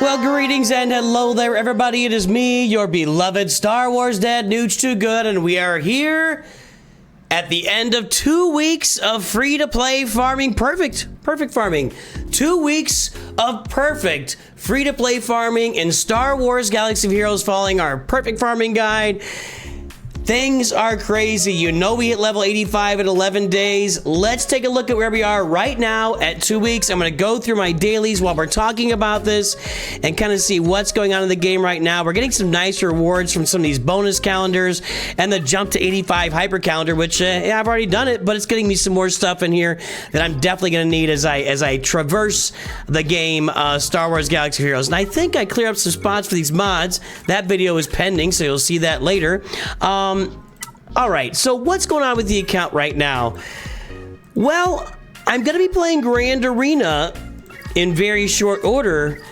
Well, greetings and hello there, everybody. It is me, your beloved Star Wars Dad, Nooch Too Good, and we are here at the end of 2 weeks of free-to-play farming. Perfect farming. 2 weeks of perfect free-to-play farming in Star Wars Galaxy of Heroes, following our perfect farming guide. Things are crazy. You know we hit level 85 in 11 days. Let's take a look at where we are right now at 2 weeks. I'm going to go through my dailies while we're talking about this and kind of see what's going on in the game right now. We're getting some nice rewards from some of these bonus calendars and the jump to 85 hyper calendar, which I've already done it, but it's getting me some more stuff in here that I'm definitely going to need as I traverse the game Star Wars Galaxy of Heroes. And I think I clear up some spots for these mods. That video is pending, so you'll see that later. All right, so what's going on with the account right now? Well, I'm going to be playing Grand Arena in very short order,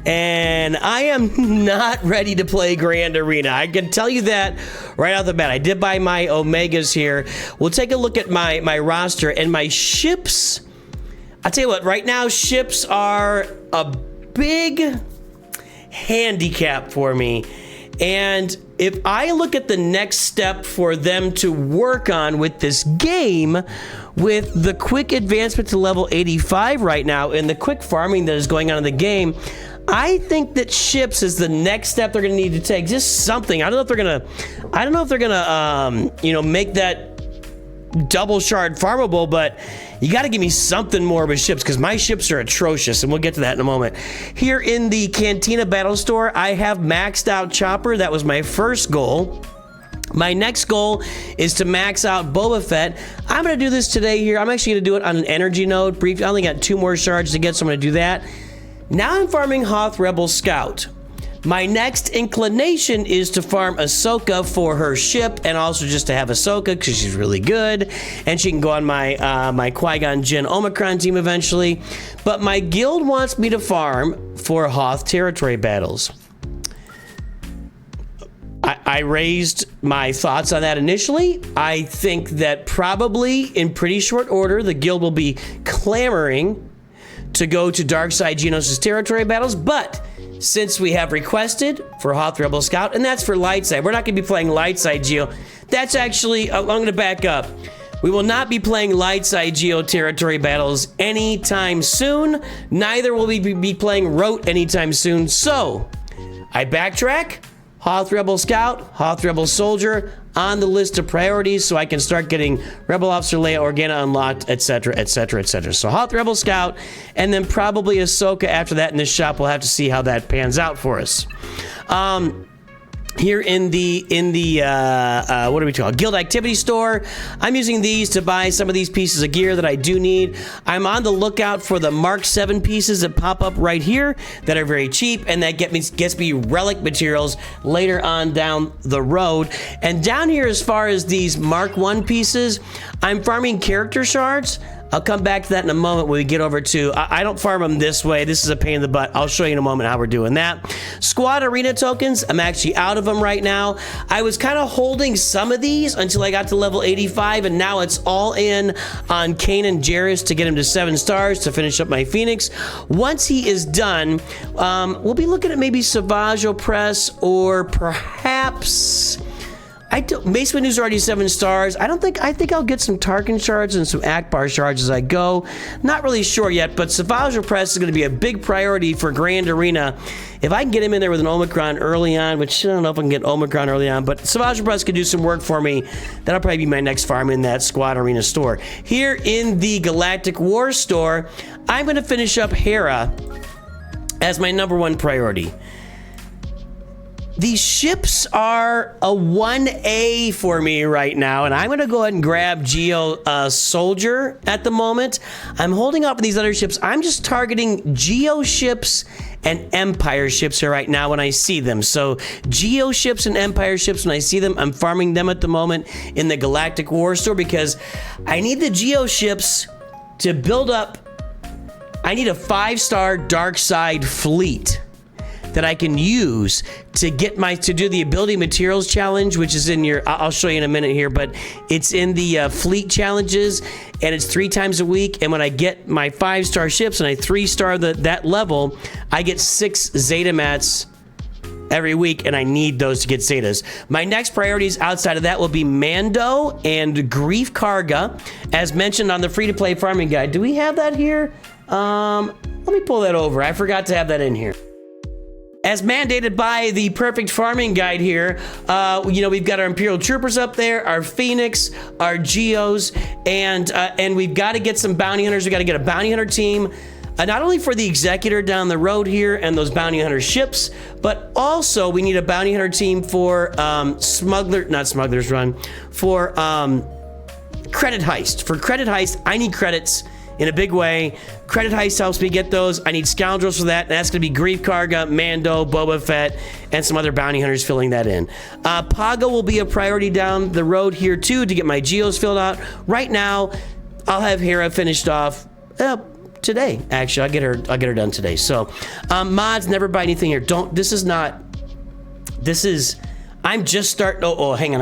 and I am not ready to play Grand Arena. I can tell you that right off the bat. I did buy my Omegas here. We'll take a look at my roster and my ships. I'll tell you what, right now, ships are a big handicap for me. And if I look at the next step for them to work on with this game, with the quick advancement to level 85 right now and the quick farming that is going on in the game, I think that ships is the next step they're going to need to take. Just something. I don't know if they're gonna make that double shard farmable, but you got to give me something more with ships, because my ships are atrocious, and we'll get to that in a moment. Here in the Cantina Battle Store, I have maxed out Chopper. That was my first goal. My next goal is to max out Boba Fett. I'm going to do this today here. I'm actually going to do it on an energy node. I only got 2 more shards to get, so I'm going to do that. Now I'm farming Hoth Rebel Scout. My next inclination is to farm Ahsoka for her ship, and also just to have Ahsoka because she's really good, and she can go on my Qui-Gon Jinn Omicron team eventually. But my guild wants me to farm for Hoth territory battles. I raised my thoughts on that initially. I think that probably in pretty short order, the guild will be clamoring to go to Darkside Geonosis territory battles, but since we have requested for Hoth Rebel Scout, and that's for Lightside. We're not going to be playing Lightside Geo. That's actually, I'm going to back up. We will not be playing Lightside Geo territory battles anytime soon. Neither will we be playing Rote anytime soon. So, I backtrack. Hoth Rebel Scout, Hoth Rebel Soldier on the list of priorities, so I can start getting Rebel Officer Leia Organa unlocked, etc., etc., etc. So Hoth Rebel Scout, and then probably Ahsoka after that in this shop. We'll have to see how that pans out for us. Here in the what do we call it? Guild Activity Store, I'm using these to buy some of these pieces of gear that I do need. I'm on the lookout for the Mark 7 pieces that pop up right here that are very cheap, and that gets me relic materials later on down the road. And down here, as far as these Mark 1 pieces, I'm farming character shards. I'll come back to that in a moment when we get over to... I don't farm them this way. This is a pain in the butt. I'll show you in a moment how we're doing that. Squad Arena tokens. I'm actually out of them right now. I was kind of holding some of these until I got to level 85, and now it's all in on Kanan Jarrus to get him to 7 stars to finish up my Phoenix. Once he is done, we'll be looking at maybe SWGOH Press, or perhaps... Mace Windu's already 7 stars. I think I'll get some Tarkin shards and some Akbar shards as I go. Not really sure yet, but SWGOH Press is going to be a big priority for Grand Arena. If I can get him in there with an Omicron early on, which I don't know if I can get Omicron early on, but SWGOH Press could do some work for me. That'll probably be my next farm in that Squad Arena store. Here in the Galactic War store, I'm going to finish up Hera as my #1 priority. These ships are a 1A for me right now, and I'm going to go ahead and grab Geo Soldier at the moment. I'm holding up on these other ships. I'm just targeting Geo ships and Empire ships here right now when I see them. So Geo ships and Empire ships, when I see them, I'm farming them at the moment in the Galactic War Store, because I need the Geo ships to build up. I need a 5-star dark side fleet. that I can use to do the ability materials challenge, which is in your, I'll show you in a minute here, but it's in the fleet challenges, and it's 3 times a week. And when I get my 5-star ships and I 3-star that level, I get 6 Zeta mats every week, and I need those to get Zetas. My next priorities outside of that will be Mando and Grief Karga, as mentioned on the free-to-play farming guide. Do we have that here? Let me pull that over. I forgot to have that in here. As mandated by the perfect farming guide here, we've got our Imperial Troopers up there, our Phoenix, our Geos, and we've got to get some bounty hunters. We got to get a bounty hunter team. Not only for the Executor down the road here and those bounty hunter ships, but also we need a bounty hunter team for Smuggler's Run, for Credit Heist. For Credit Heist, I need credits in a big way. Credit Heist helps me get those. I need Scoundrels for that, and that's going to be Grief Karga, Mando, Boba Fett, and some other bounty hunters filling that in. Paga will be a priority down the road here too to get my Geos filled out. Right now, I'll have Hera finished off today. Actually, I'll get her done today. So, mods, never buy anything here. I'm just starting. Oh, hang on.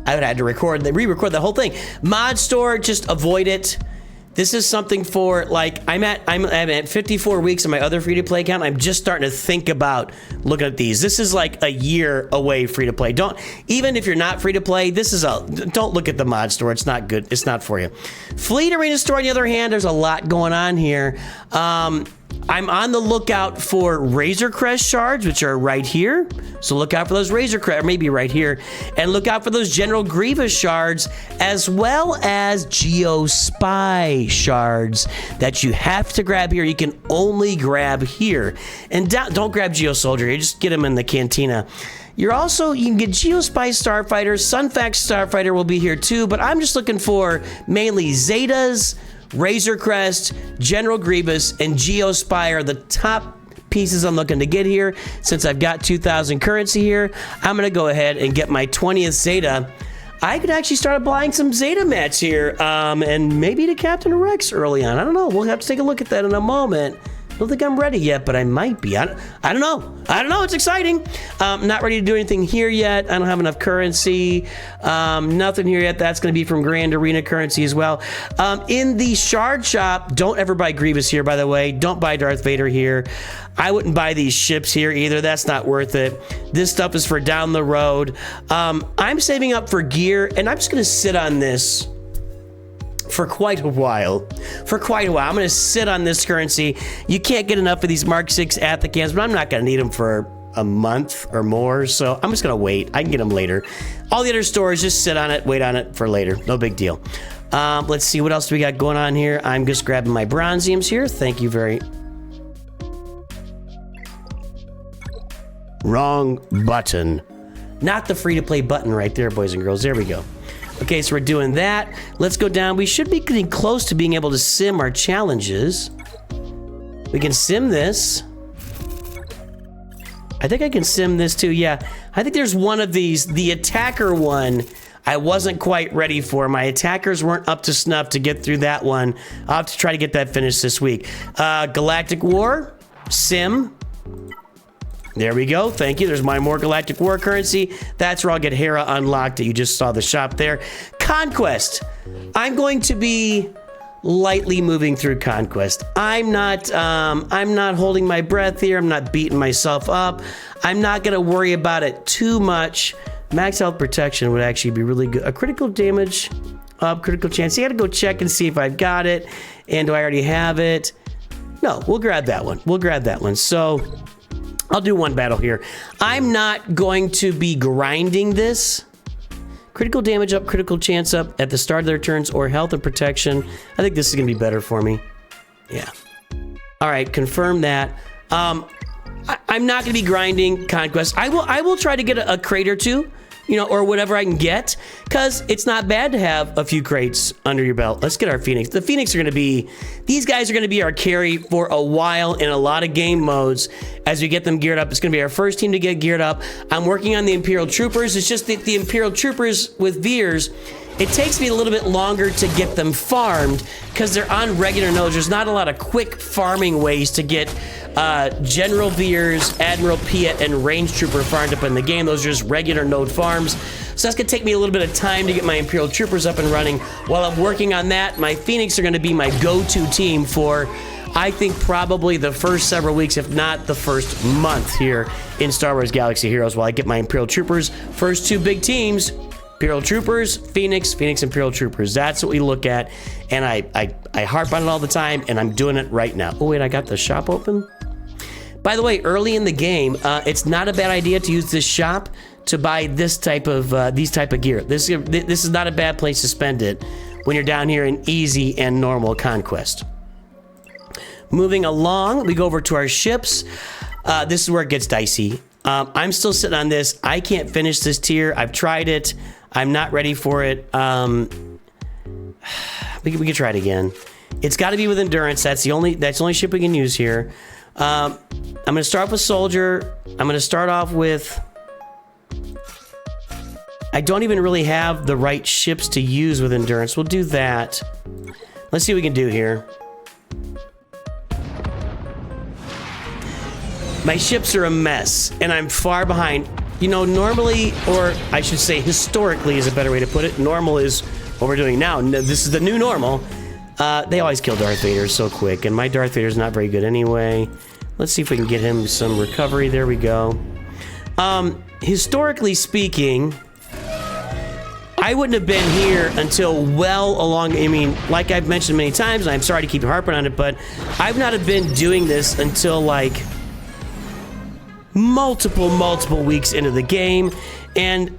I would have to re-record the whole thing. Mod store, just avoid it. This is something for, like, I'm at 54 weeks on my other free-to-play account. I'm just starting to think about looking at these. This is like a year away free-to-play. Even if you're not free-to-play, don't look at the mod store. It's not good. It's not for you. Fleet Arena store, on the other hand, there's a lot going on here. I'm on the lookout for Razor Crest shards, which are right here. So look out for those Razor Crest, or maybe right here. And look out for those General Grievous shards, as well as Geo Spy shards that you have to grab here. You can only grab here. And don't grab Geo Soldier. You just get them in the cantina. You can get Geo Spy Starfighter. Sunfax Starfighter will be here too, but I'm just looking for mainly Zetas, Razor Crest, General Grievous, and Geo Spy are the top pieces I'm looking to get here. Since I've got 2,000 currency here, I'm going to go ahead and get my 20th Zeta. I could actually start applying some Zeta mats here, and maybe to Captain Rex early on. I don't know. We'll have to take a look at that in a moment. I don't think I'm ready yet, but I might be. I don't know. It's exciting. Not ready to do anything here yet. I don't have enough currency. Nothing here yet. That's going to be from Grand Arena currency as well. In the shard shop, don't ever buy Grievous here, by the way. Don't buy Darth Vader here. I wouldn't buy these ships here either. That's not worth it. This stuff is for down the road. I'm saving up for gear, and I'm just going to sit on this for quite a while. I'm going to sit on this currency. You can't get enough of these Mark 6 Athacans, but I'm not going to need them for a month or more, so I'm just going to wait. I can get them later. All the other stores, just sit on it, wait on it for later. No big deal. Let's see, what else do we got going on here? I'm just grabbing my Bronziums here. Thank you very... Wrong button. Not the free-to-play button right there, boys and girls. There we go. Okay, so we're doing that. Let's go down. We should be getting close to being able to sim our challenges. We can sim this. I think I can sim this too. Yeah, I think there's one of these. The attacker one, I wasn't quite ready for. My attackers weren't up to snuff to get through that one. I'll have to try to get that finished this week. Galactic War, sim. There we go. Thank you. There's my more Galactic War currency. That's where I'll get Hera unlocked. You just saw the shop there. Conquest. I'm going to be lightly moving through Conquest. I'm not holding my breath here. I'm not beating myself up. I'm not going to worry about it too much. Max health protection would actually be really good. A critical damage up, critical chance. You got to go check and see if I've got it. And do I already have it? No, we'll grab that one. So I'll do one battle here. I'm not going to be grinding this. Critical damage up, critical chance up at the start of their turns, or health and protection. I think this is going to be better for me. Yeah. All right, confirm that. I'm not going to be grinding Conquest. I will try to get a crate or two, or whatever I can get, because it's not bad to have a few crates under your belt. Let's get our Phoenix. The Phoenix are going to be, these guys are going to be our carry for a while in a lot of game modes as we get them geared up. It's going to be our first team to get geared up. I'm working on the Imperial Troopers. It's just that the Imperial Troopers with Veers it takes me a little bit longer to get them farmed because they're on regular nodes. There's not a lot of quick farming ways to get General Veers, Admiral Piet, and Range Trooper farmed up in the game. Those are just regular node farms. So that's gonna take me a little bit of time to get my Imperial Troopers up and running. While I'm working on that, my Phoenix are gonna be my go-to team for, I think, probably the first several weeks, if not the first month here in Star Wars Galaxy Heroes while I get my Imperial Troopers. First two big teams, Imperial Troopers, Phoenix, Imperial Troopers. That's what we look at, and I harp on it all the time, and I'm doing it right now. Oh wait, I got the shop open? By the way, early in the game, it's not a bad idea to use this shop to buy this type of these type of gear. This is not a bad place to spend it when you're down here in easy and normal conquest. Moving along, we go over to our ships. This is where it gets dicey. I'm still sitting on this. I can't finish this tier. I've tried it. I'm not ready for it. We can try it again. It's got to be with endurance. That's the only ship we can use here. I'm going to start off with soldier. I'm going to start off with... I don't even really have the right ships to use with endurance. We'll do that. Let's see what we can do here. My ships are a mess, and I'm far behind. You know, normally, or I should say historically is a better way to put it. Normal is what we're doing now. This is the new normal. They always kill Darth Vader so quick, and my Darth Vader's not very good anyway. Let's see if we can get him some recovery. There we go. Historically speaking, I wouldn't have been here until well along, I mean, like I've mentioned many times, and I'm sorry to keep harping on it, but I've not have been doing this until like multiple weeks into the game, and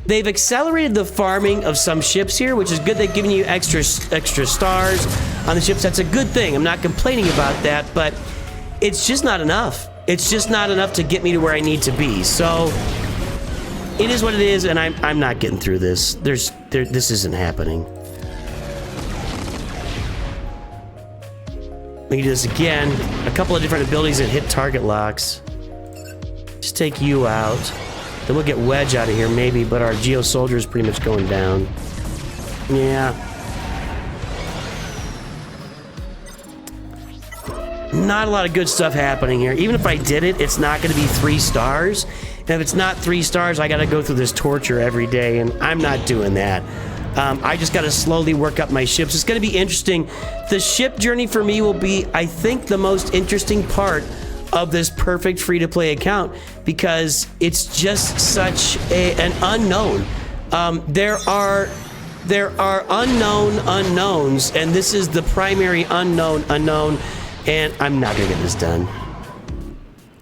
they've accelerated the farming of some ships here, which is good. They've given you extra stars on the ships. That's a good thing. I'm not complaining about that, but it's just not enough. It's just not enough to get me to where I need to be. So it is what it is, and I'm not getting through this. This isn't happening. We can do this again. A couple of different abilities that hit target locks. Just take you out. Then we'll get Wedge out of here maybe, but our Geo Soldier is pretty much going down. Yeah. Not a lot of good stuff happening here. Even if I did it, it's not going to be 3 stars. And if it's not 3 stars, I got to go through this torture every day, and I'm not doing that. I just got to slowly work up my ships. It's going to be interesting. The ship journey for me will be, I think, the most interesting part of this perfect free-to-play account, because it's just such an unknown. There are unknown unknowns, and this is the primary unknown, and I'm not gonna get this done.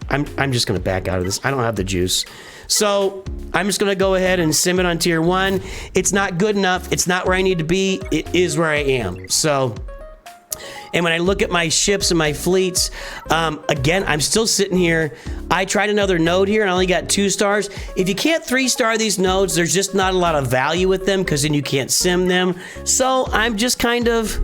I'm just gonna back out of this. I don't have the juice. So I'm just gonna go ahead and sim it on tier 1. It's not good enough. It's not where I need to be. It is where I am. So, and when I look at my ships and my fleets, again, I'm still sitting here. I tried another node here and I only got 2 stars. If you can't 3-star these nodes, there's just not a lot of value with them, because then you can't sim them. So I'm just kind of...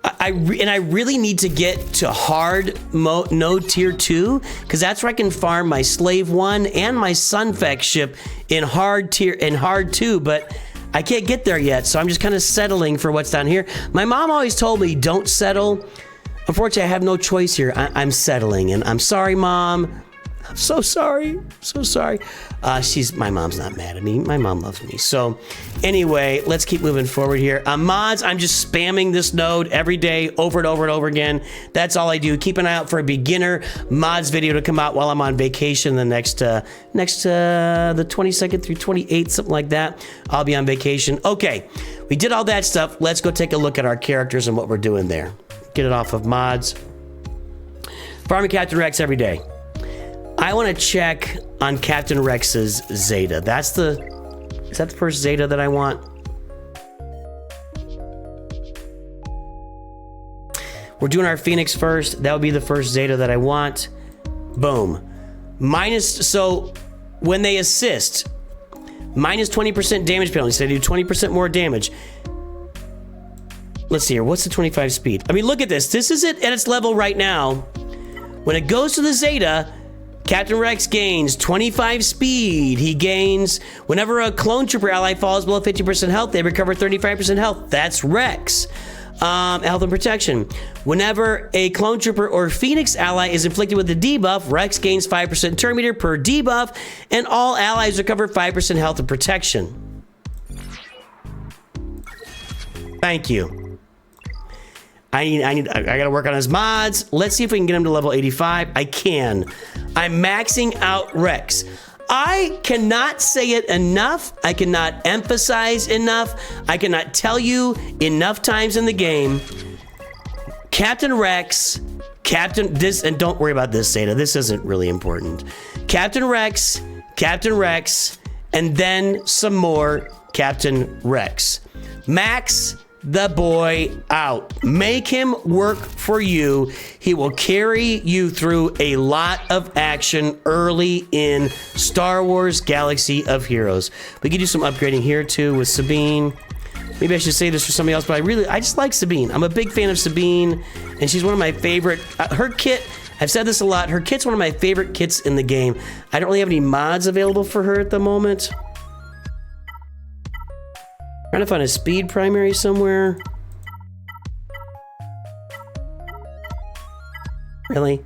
I really need to get to hard node tier 2, because that's where I can farm my Slave 1 and my Sunfex ship in hard 2, but I can't get there yet, so I'm just kind of settling for what's down here. My mom always told me, don't settle. Unfortunately, I have no choice here. I'm settling, and I'm sorry, Mom. I'm so sorry. So sorry. My mom's not mad at me. My mom loves me. So anyway, let's keep moving forward here. Mods, I'm just spamming this node every day, over and over and over again. That's all I do. Keep an eye out for a beginner mods video to come out while I'm on vacation the next the 22nd through 28th, something like that. I'll be on vacation. Okay, we did all that stuff. Let's go take a look at our characters and what we're doing there. Get it off of mods. Farming Captain Rex every day. I want to check on Captain Rex's Zeta. Is that the first Zeta that I want? We're doing our Phoenix first. That would be the first Zeta that I want. Boom. So when they assist, minus 20% damage penalty. So they do 20% more damage. Let's see here. What's the 25 speed? I mean, look at this. This is it at its level right now. When it goes to the Zeta, Captain Rex gains 25 speed. He gains, whenever a clone trooper ally falls below 50% health, they recover 35% health. That's Rex. Health and protection. Whenever a clone trooper or Phoenix ally is inflicted with a debuff, Rex gains 5% turn meter per debuff, and all allies recover 5% health and protection. Thank you. I gotta work on his mods. Let's see if we can get him to level 85. I can. I'm maxing out Rex. I cannot say it enough. I cannot emphasize enough. I cannot tell you enough times in the game. Captain Rex, and don't worry about this, Zeta. This isn't really important. Captain Rex, and then some more Captain Rex. Max the boy out. Make him work for you. He will carry you through a lot of action early in Star Wars Galaxy of Heroes. We could do some upgrading here too with Sabine. Maybe I should say this for somebody else, but I just like Sabine. I'm a big fan of Sabine, and she's one of my favorite. Her kit, I've said this a lot, her kit's one of my favorite kits in the game. I don't really have any mods available for her at the moment. Trying to find a speed primary somewhere. Really?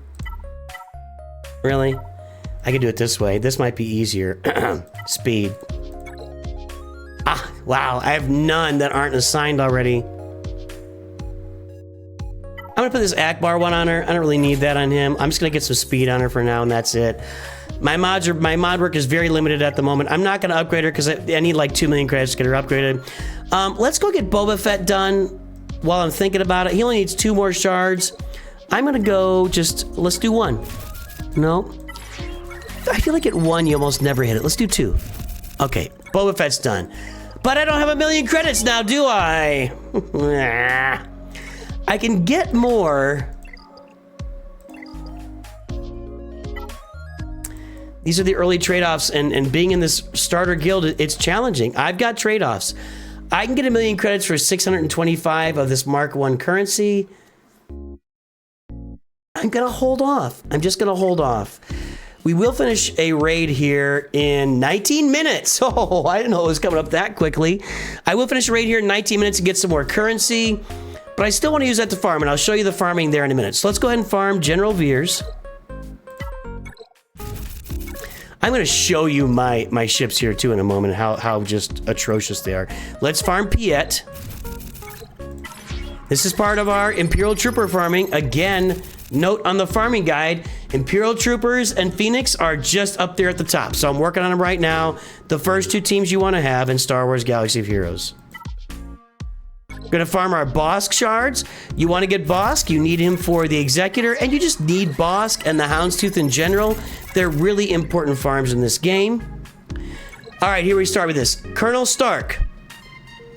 Really? I could do it this way. This might be easier. Speed. Ah, wow. I have none that aren't assigned already. I'm gonna put this Akbar one on her. I don't really need that on him. I'm just gonna get some speed on her for now, and that's it. My mod work is very limited at the moment. I'm not gonna upgrade her because I need like 2 million credits to get her upgraded. Let's go get Boba Fett done while I'm thinking about it. He only needs 2 more shards. I'm gonna go let's do 1. No. I feel like at 1 you almost never hit it. Let's do 2. Okay, Boba Fett's done. But I don't have 1 million credits now, do I? I can get more. These are the early trade-offs, and being in this starter guild, it's challenging. I've got trade-offs. I can get 1 million credits for 625 of this Mark 1 currency. I'm gonna hold off. I'm just gonna hold off. We will finish a raid here in 19 minutes. Oh, I didn't know it was coming up that quickly. I will finish a raid here in 19 minutes and get some more currency, but I still want to use that to farm, and I'll show you the farming there in a minute. So let's go ahead and farm General Veers. I'm going to show you my ships here too in a moment, how just atrocious they are. Let's farm Piet. This is part of our Imperial Trooper farming. Again, note on the farming guide, Imperial Troopers and Phoenix are just up there at the top. So I'm working on them right now. The first 2 teams you want to have in Star Wars Galaxy of Heroes. We're going to farm our Bosk shards. You want to get Bosk, you need him for the Executor, and you just need Bosk and the Houndstooth in general. They're really important farms in this game. All right, here we start with this. Colonel Stark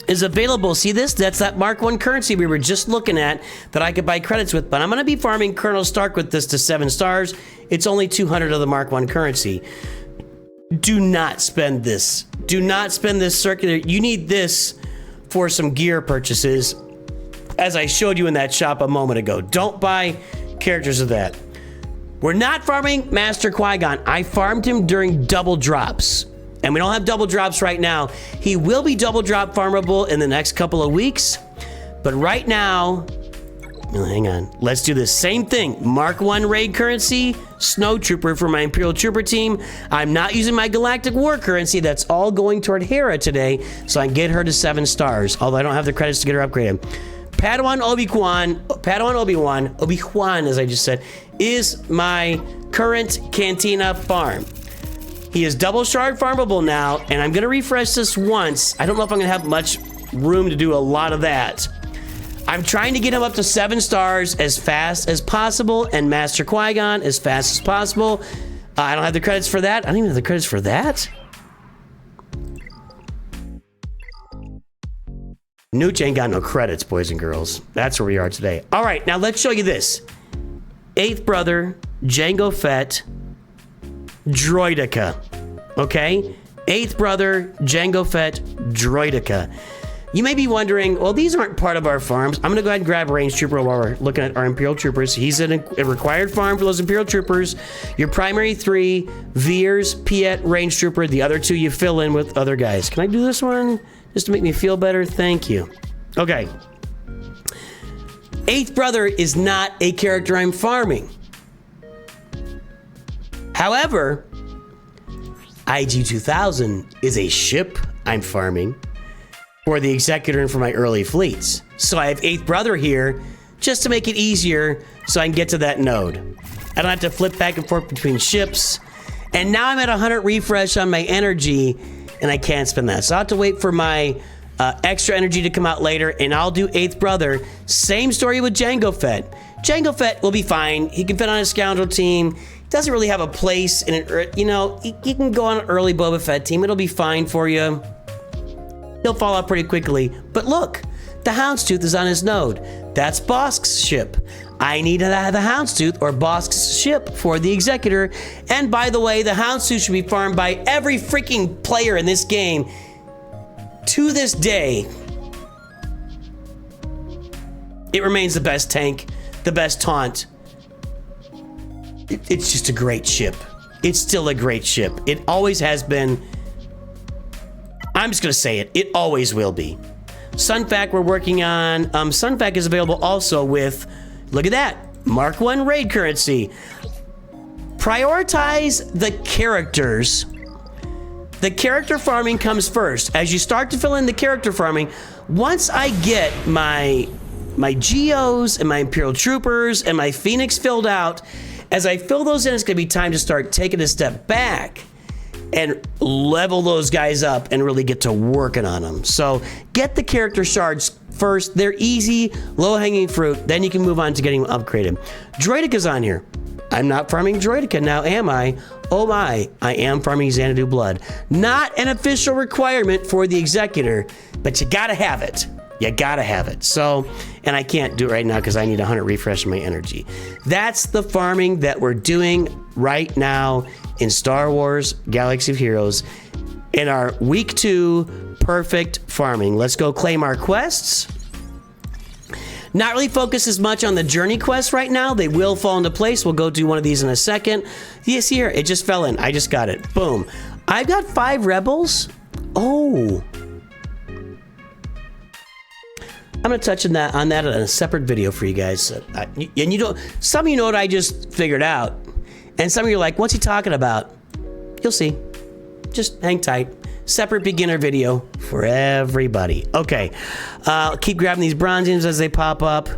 is available. See this? That's that Mark 1 currency we were just looking at that I could buy credits with, but I'm going to be farming Colonel Stark with this to 7 stars. It's only 200 of the Mark 1 currency. Do not spend this. Do not spend this circular. You need this for some gear purchases, as I showed you in that shop a moment ago. Don't buy characters of that. We're not farming Master Qui-Gon. I farmed him during double drops, and we don't have double drops right now. He will be double drop farmable in the next couple of weeks, but right now, hang on. Let's do the same thing. Mark 1 raid currency, Snow Trooper for my Imperial Trooper team. I'm not using my Galactic War currency. That's all going toward Hera today, so I can get her to 7 stars, although I don't have the credits to get her upgraded. Padawan Obi-Wan, as I just said, is my current Cantina farm. He is double shard farmable now, and I'm gonna refresh this once. I don't know if I'm gonna have much room to do a lot of that. I'm trying to get him up to 7 stars as fast as possible, and Master Qui-Gon as fast as possible. I don't have the credits for that. I don't even have the credits for that. Nooch ain't got no credits, boys and girls. That's where we are today. All right, now let's show you this. 8th brother, Jango Fett, Droideka. Okay? 8th brother, Jango Fett, Droideka. You may be wondering, well, these aren't part of our farms. I'm gonna go ahead and grab Range Trooper while we're looking at our Imperial Troopers. He's a required farm for those Imperial Troopers. Your primary 3, Veers, Piet, Range Trooper. The other 2 you fill in with other guys. Can I do this one just to make me feel better? Thank you. Okay. 8th Brother is not a character I'm farming. However, IG-2000 is a ship I'm farming for the Executor and for my early fleets. So I have 8th Brother here just to make it easier so I can get to that node. I don't have to flip back and forth between ships. And now I'm at 100 refresh on my energy and I can't spend that. So I have to wait for my extra energy to come out later and I'll do 8th Brother. Same story with Jango Fett. Jango Fett will be fine. He can fit on a Scoundrel team. Doesn't really have a place in an, you know, he can go on an early Boba Fett team. It'll be fine for you. He'll fall out pretty quickly. But look, the Houndstooth is on his node. That's Bosk's ship. I need to have the Houndstooth or Bosk's ship for the Executor. And by the way, the Houndstooth should be farmed by every freaking player in this game. To this day, it remains the best tank, the best taunt. It's just a great ship. It's still a great ship. It always has been. I'm just gonna say it. It always will be. Sunfac we're working on. Sunfac is available also with, look at that, Mark 1 raid currency. Prioritize the characters. The character farming comes first. As you start to fill in the character farming, once I get my Geos and my Imperial Troopers and my Phoenix filled out, as I fill those in, it's gonna be time to start taking a step back and level those guys up and really get to working on them. So get the character shards first. They're easy, low-hanging fruit. Then you can move on to getting them upgraded. Droideca's on here. I'm not farming Droideka now, am I? Oh my, I am farming Xanadu Blood. Not an official requirement for the Executor, but you gotta have it. You gotta have it. So, and I can't do it right now because I need 100 refresh in my energy. That's the farming that we're doing right now in Star Wars Galaxy of Heroes in our week 2 perfect farming. Let's go claim our quests. Not really focus as much on the journey quests right now. They will fall into place. We'll go do one of these in a second. Yes, here, it just fell in. I just got it. Boom. I've got 5 rebels. Oh. I'm gonna touch on that in a separate video for you guys. And you don't, some of you know what I just figured out. And some of you are like, what's he talking about? You'll see. Just hang tight. Separate beginner video for everybody. Okay, keep grabbing these bronziums as they pop up.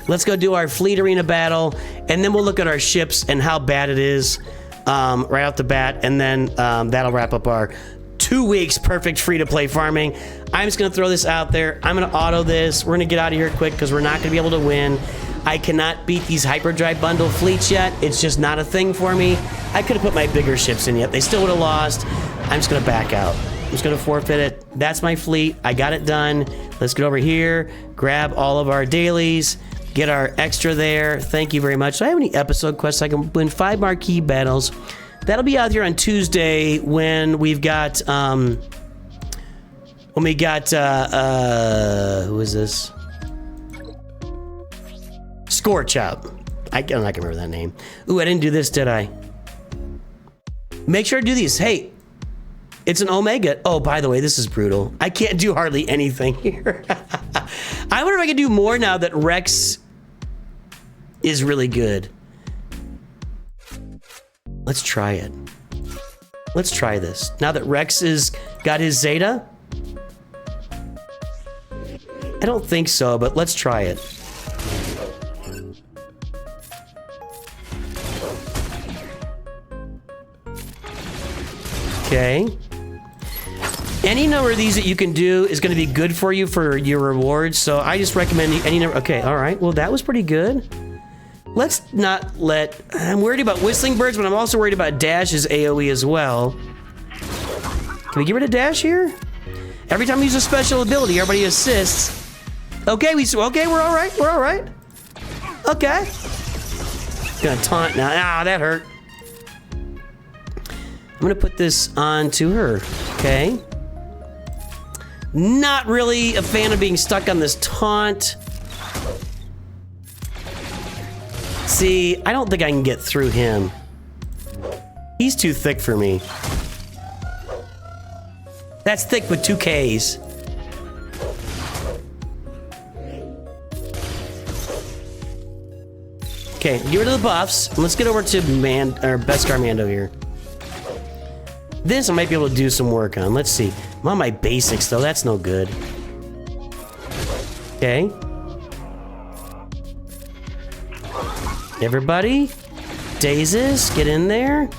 Let's go do our fleet arena battle, and then we'll look at our ships and how bad it is right off the bat, and then that'll wrap up our 2 weeks perfect free-to-play farming. I'm just gonna throw this out there. I'm gonna auto this. We're gonna get out of here quick because we're not gonna be able to win. I cannot beat these hyperdrive bundle fleets yet. It's just not a thing for me. I could have put my bigger ships in yet. They still would have lost. I'm just gonna back out. I'm just gonna forfeit it. That's my fleet. I got it done. Let's get over here, grab all of our dailies, get our extra there. Thank you very much. Do I have any episode quests? I can win 5 marquee battles. That'll be out here on Tuesday when we've got, who is this? Scorch out. I'm not gonna remember that name. Ooh, I didn't do this, did I? Make sure to do these. Hey, it's an Omega. Oh, by the way, this is brutal. I can't do hardly anything here. I wonder if I can do more now that Rex is really good. Let's try it. Let's try this. Now that Rex has got his Zeta. I don't think so, but let's try it. Okay. Any number of these that you can do is going to be good for you for your rewards, so I just recommend any number. Okay, all right. Well, that was pretty good. Let's not let... I'm worried about Whistling Birds, but I'm also worried about Dash's AoE as well. Can we get rid of Dash here? Every time we use a special ability, everybody assists. Okay, okay, we're all right. We're all right. Okay. Gonna taunt now. Ah, that hurt. I'm gonna put this on to her. Okay. Not really a fan of being stuck on this taunt. See, I don't think I can get through him. He's too thick for me. That's thick with 2 Ks. Okay, get rid of the buffs. And let's get over to Beskar Mando here. This I might be able to do some work on. Let's see. I'm on my basics though. That's no good. Okay. Everybody, Daisies, get in there.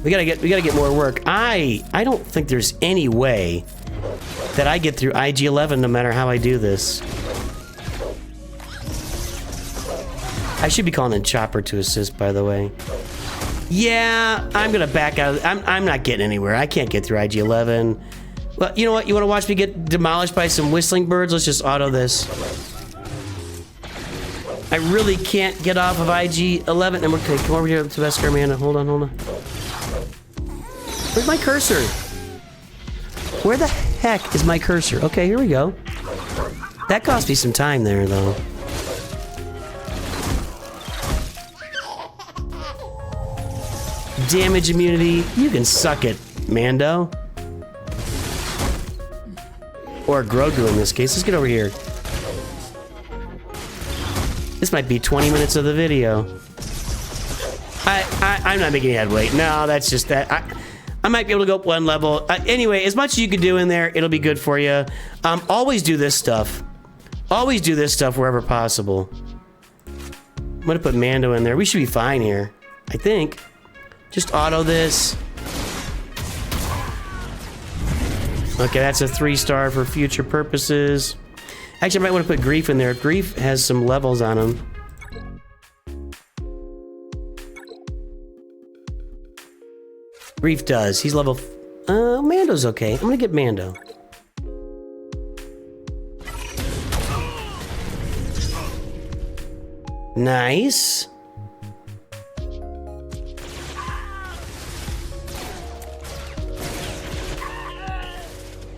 We gotta get more work. I don't think there's any way that I get through IG-11 no matter how I do this. I should be calling in Chopper to assist, by the way. Yeah, I'm gonna back out. I'm not getting anywhere. I can't get through IG-11. Well, you know what? You want to watch me get demolished by some whistling birds? Let's just auto this. I really can't get off of IG-11. And okay, come over here to Beskar Amanda. Hold on. Where's my cursor? Where the heck is my cursor? Okay, here we go. That cost me some time there, though. Damage immunity. You can suck it, Mando. Or Grogu in this case. Let's get over here. This might be 20 minutes of the video. I'm not making any headway. No, that's just that. I might be able to go up 1 level. Anyway, as much as you can do in there, it'll be good for you. Always do this stuff. Always do this stuff wherever possible. I'm gonna put Mando in there. We should be fine here, I think. Just auto this. Okay, that's a 3-star for future purposes. Actually, I might want to put Grief in there. Grief has some levels on him. Grief does. He's level... Mando's okay. I'm gonna get Mando. Nice.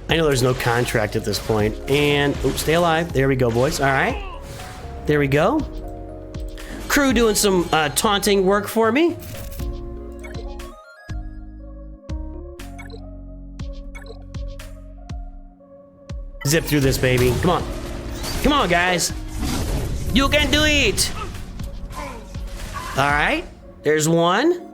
I know there's no contract at this point. And, oops, stay alive. There we go, boys. All right. There we go. Crew doing some taunting work for me. Zip through this, baby. Come on. Come on, guys. You can do it. All right. There's one.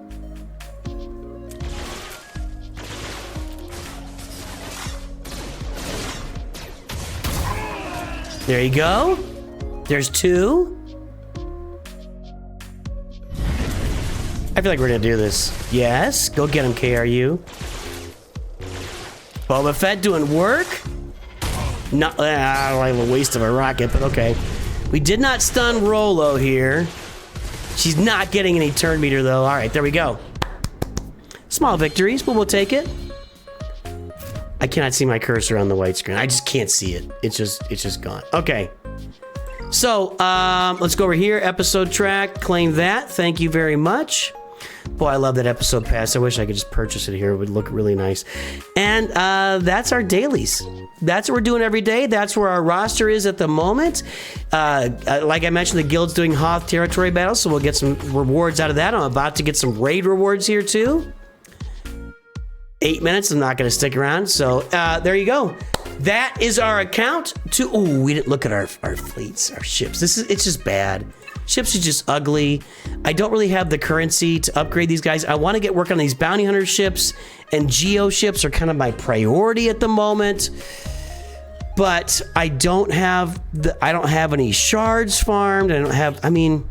There you go. There's 2. I feel like we're gonna do this. Yes, go get him, KRU. Boba Fett doing work. Not like a waste of a rocket, but okay. We did not stun Rolo here. She's not getting any turn meter though. All right, there we go. Small victories, but we'll take it. I cannot see my cursor on the white screen. I just can't see it. It's just gone. Okay. So, let's go over here. Episode track. Claim that. Thank you very much. Boy, I love that episode pass. I wish I could just purchase it here. It would look really nice. And that's our dailies. That's what we're doing every day. That's where our roster is at the moment. Like I mentioned, the guild's doing Hoth territory battles, so we'll get some rewards out of that. I'm about to get some raid rewards here, too. 8 minutes. I'm not going to stick around. So there you go. That is our account. Ooh, we didn't look at our fleets, our ships. It's just bad. Ships are just ugly. I don't really have the currency to upgrade these guys. I want to get work on these bounty hunter ships, and geo ships are kind of my priority at the moment. But I don't have any shards farmed. I don't have. I mean,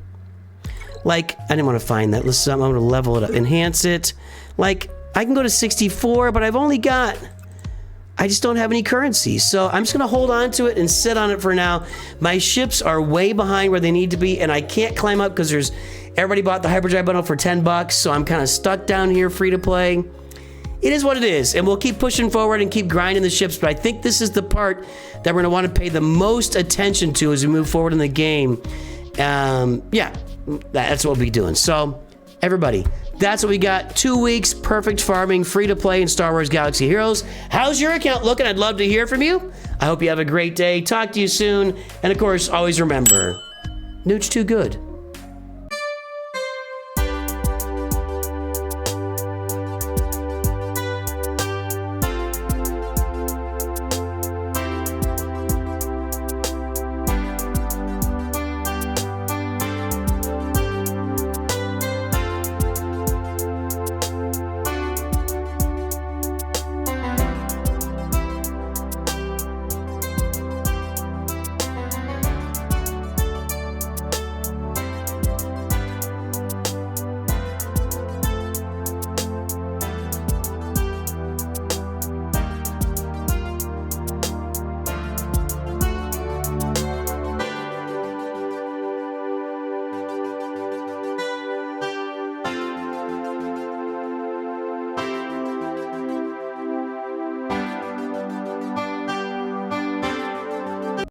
like I didn't want to find that. Listen, I'm going to level it up, enhance it. Like. I can go to 64, but I just don't have any currency. So I'm just gonna hold on to it and sit on it for now. My ships are way behind where they need to be, and I can't climb up because everybody bought the hyperdrive bundle for $10, so I'm kind of stuck down here free to play. It is what it is, and we'll keep pushing forward and keep grinding the ships, but I think this is the part that we're gonna want to pay the most attention to as we move forward in the game. Yeah, that's what we'll be doing. So, everybody, that's what we got. 2 weeks, perfect farming, free to play in Star Wars Galaxy Heroes. How's your account looking? I'd love to hear from you. I hope you have a great day. Talk to you soon. And of course, always remember, Nooch too good.